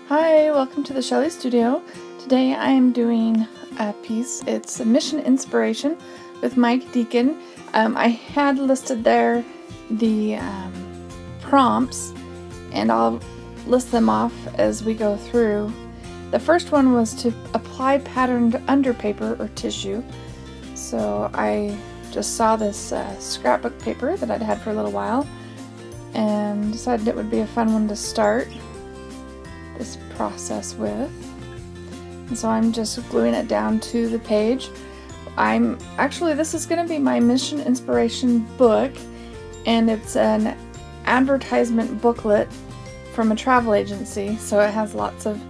Hi, welcome to the Shelley Studio. Today I am doing a piece. It's a mission inspiration with Mike Deacon. I had listed there the prompts, and I'll list them off as we go through. The first one was to apply patterned underpaper or tissue. So I just saw this scrapbook paper that I'd had for a little while and decided it would be a fun one to start this process with. And so I'm just gluing it down to the page. This is going to be my mission inspiration book, and it's an advertisement booklet from a travel agency, so it has lots of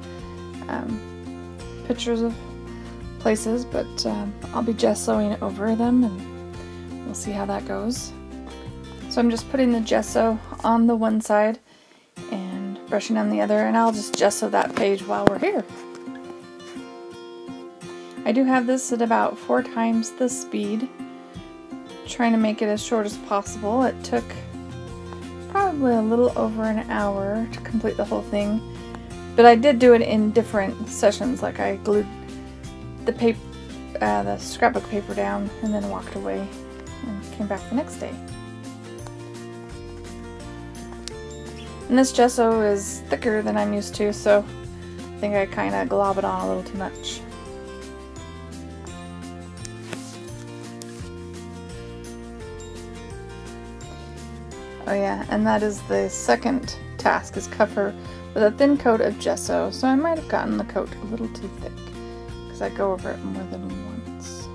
pictures of places, but I'll be gessoing over them and we'll see how that goes. So I'm just putting the gesso on the one side and brushing on the other, and I'll just gesso that page while we're here. I do have this at about 4 times the speed, trying to make it as short as possible. It took probably a little over an hour to complete the whole thing, but I did do it in different sessions. Like I glued the scrapbook paper down and then walked away and came back the next day. And this gesso is thicker than I'm used to, so I think I kind of glob it on a little too much. Oh yeah, and that is the second task, is cover with a thin coat of gesso. So I might have gotten the coat a little too thick, because I go over it more than once.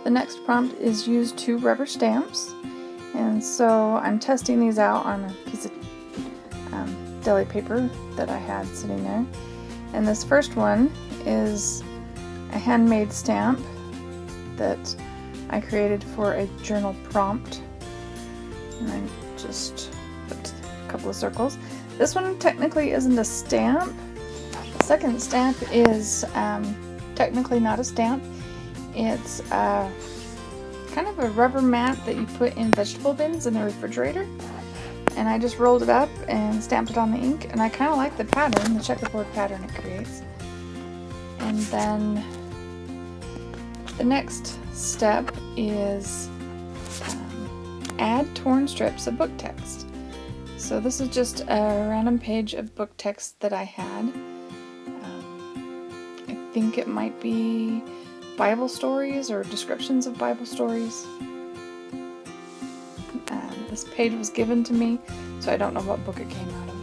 The next prompt is use 2 rubber stamps, and so I'm testing these out on a piece of deli paper that I had sitting there. And this first one is a handmade stamp that I created for a journal prompt, and I just put a couple of circles. This one technically isn't a stamp. The second stamp is technically not a stamp. It's kind of a rubber mat that you put in vegetable bins in the refrigerator, and I just rolled it up and stamped it on the ink, and I kind of like the pattern, the checkerboard pattern it creates. And then the next step is add torn strips of book text. So this is just a random page of book text that I had. I think it might be Bible stories or descriptions of Bible stories. This page was given to me, so I don't know what book it came out of.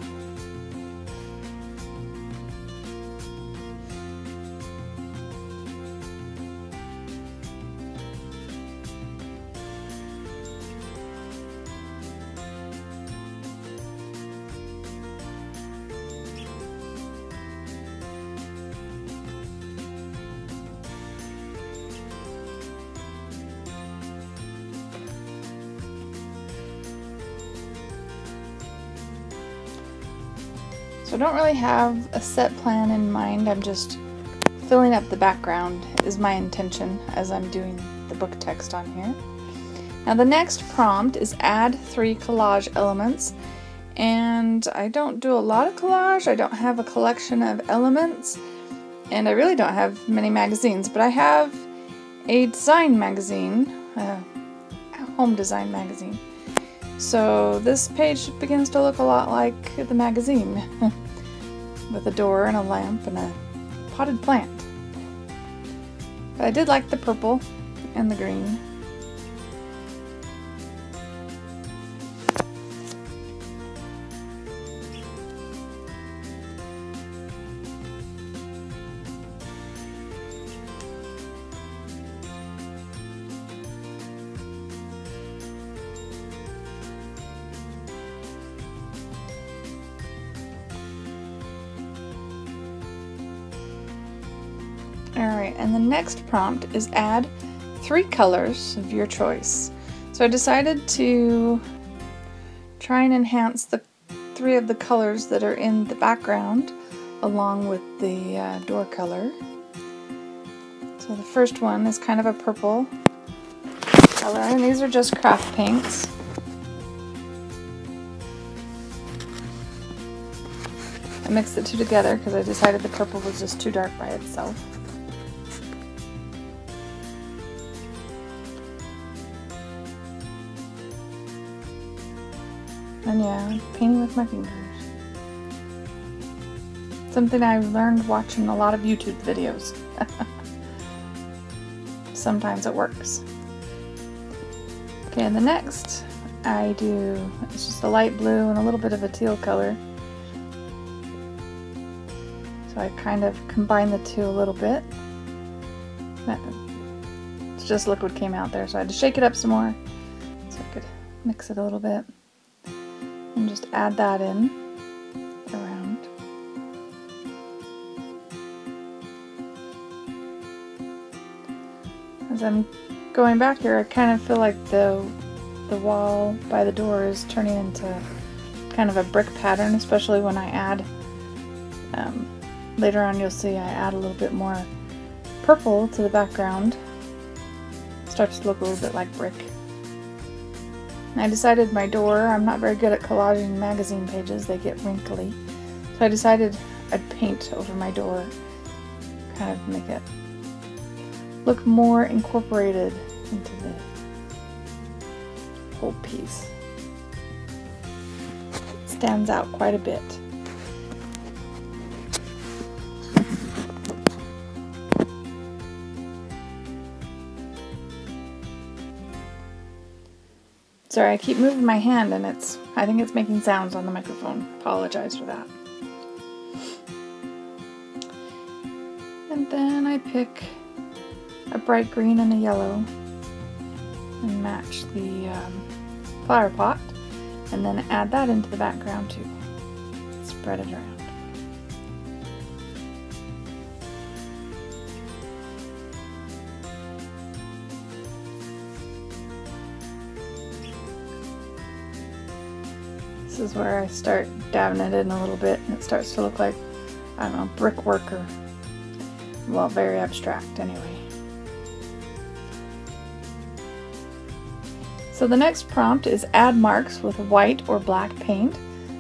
So I don't really have a set plan in mind. I'm just filling up the background is my intention as I'm doing the book text on here. Now the next prompt is add 3 collage elements, and I don't do a lot of collage. I don't have a collection of elements, and I really don't have many magazines, but I have a design magazine, a home design magazine. So this page begins to look a lot like the magazine, with a door and a lamp and a potted plant. But I did like the purple and the green. Alright, and the next prompt is add 3 colors of your choice. So I decided to try and enhance the 3 of the colors that are in the background along with the door color. So the first one is kind of a purple color, and these are just craft paints. I mixed the two together because I decided the purple was just too dark by itself. And yeah, painting with my fingers. Something I learned watching a lot of YouTube videos. Sometimes it works. Okay, and the next I do, it's just a light blue and a little bit of a teal color. So I kind of combine the two a little bit. It's just liquid came out there, so I had to shake it up some more so I could mix it a little bit. And just add that in around. As I'm going back here, I kind of feel like the wall by the door is turning into kind of a brick pattern, especially when I add, later on you'll see I add a little bit more purple to the background. It starts to look a little bit like brick. I decided my door, I'm not very good at collaging magazine pages, they get wrinkly. So I decided I'd paint over my door, kind of make it look more incorporated into the whole piece. It stands out quite a bit. Sorry, I keep moving my hand and I think it's making sounds on the microphone. Apologize for that. And then I pick a bright green and a yellow and match the flower pot, and then add that into the background too. Spread it around. This is where I start dabbing it in a little bit and it starts to look like, I don't know, brickwork or, well, very abstract anyway. So the next prompt is add marks with white or black paint.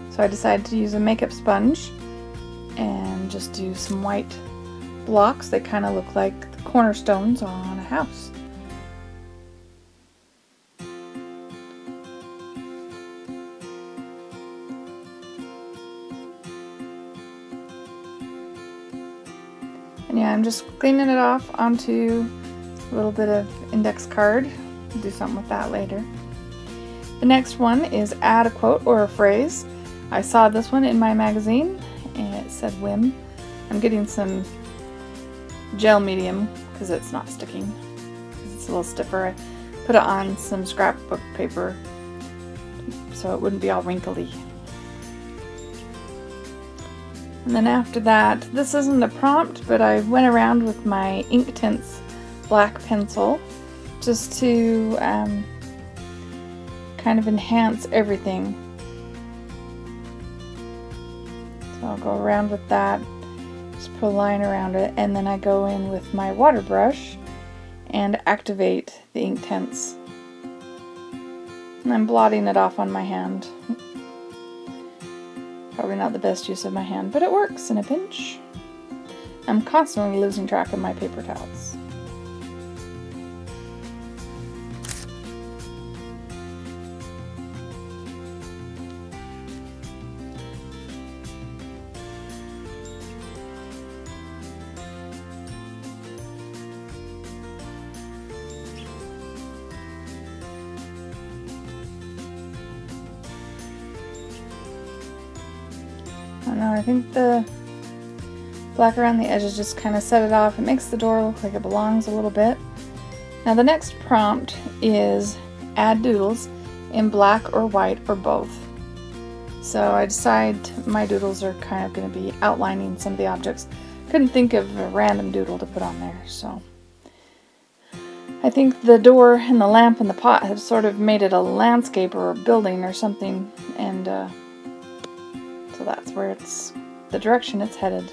So I decided to use a makeup sponge and just do some white blocks. They kind of look like the cornerstones on a house. And yeah, I'm just cleaning it off onto a little bit of index card. I'll do something with that later. The next one is add a quote or a phrase. I saw this one in my magazine and it said whim. I'm getting some gel medium because it's not sticking, because it's a little stiffer. I put it on some scrapbook paper so it wouldn't be all wrinkly. And then after that, this isn't a prompt, but I went around with my Inktense black pencil just to kind of enhance everything. So I'll go around with that, just put a line around it, and then I go in with my water brush and activate the Inktense. And I'm blotting it off on my hand. Probably not the best use of my hand, but it works in a pinch. I'm constantly losing track of my paper towels. I don't know, I think the black around the edges just kind of set it off. It makes the door look like it belongs a little bit. Now the next prompt is add doodles in black or white or both. So I decide my doodles are kind of going to be outlining some of the objects. Couldn't think of a random doodle to put on there, so I think the door and the lamp and the pot have sort of made it a landscape or a building or something, and so that's where it's the direction it's headed.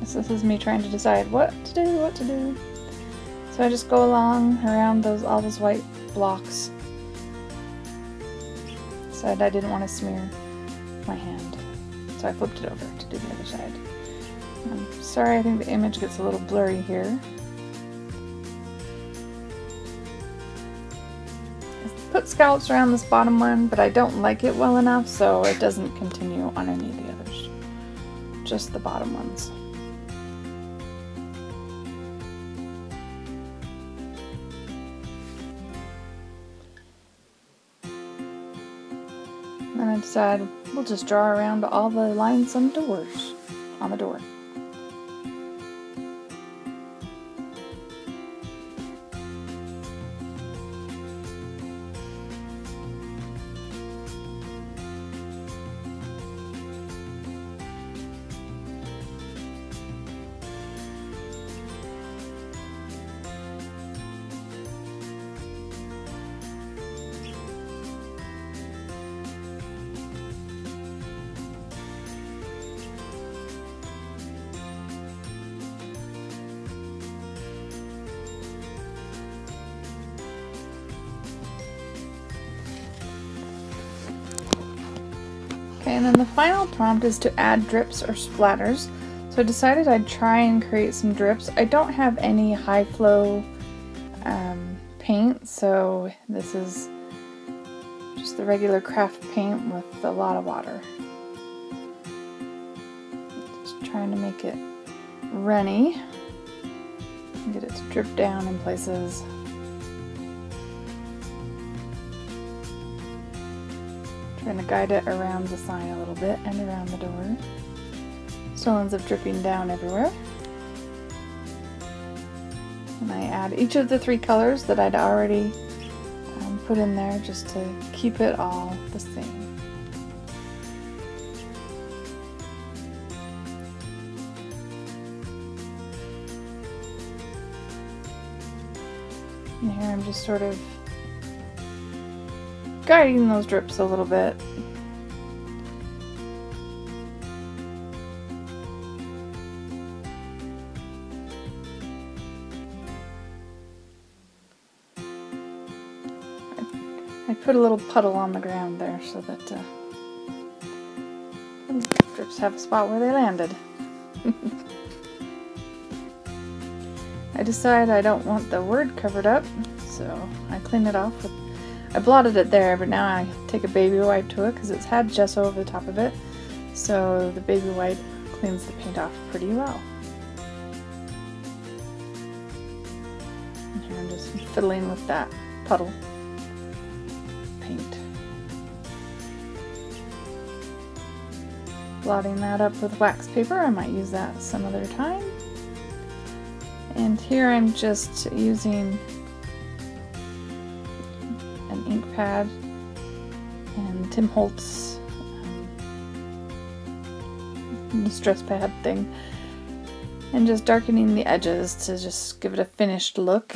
So this is me trying to decide what to do. So I just go along around all those white blocks. Decided I didn't want to smear my hand, so I flipped it over to do the other side. I'm sorry, I think the image gets a little blurry here. I put scallops around this bottom one, but I don't like it well enough, so it doesn't continue on any of the others. Just the bottom ones. Then I decided we'll just draw around all the lines on the door. Okay, and then the final prompt is to add drips or splatters. So I decided I'd try and create some drips. I don't have any high flow paint, so this is just the regular craft paint with a lot of water. Just trying to make it runny and get it to drip down in places. Trying to guide it around the sign a little bit and around the door. Still ends up dripping down everywhere. And I add each of the 3 colors that I'd already put in there just to keep it all the same. And here I'm just sort of guiding those drips a little bit. I put a little puddle on the ground there so that the drips have a spot where they landed. I decided I don't want the word covered up, so I cleaned it off with, I blotted it there, but now I take a baby wipe to it because it's had gesso over the top of it, so the baby wipe cleans the paint off pretty well. And here I'm just fiddling with that puddle paint. Blotting that up with wax paper. I might use that some other time. And here I'm just using an ink pad and Tim Holtz distress pad thing, and just darkening the edges to just give it a finished look.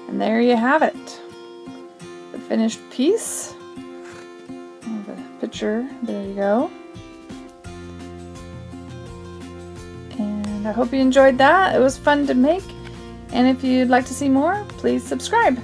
And there you have it, the finished piece. The picture, there you go. And I hope you enjoyed that. It was fun to make. And if you'd like to see more, please subscribe.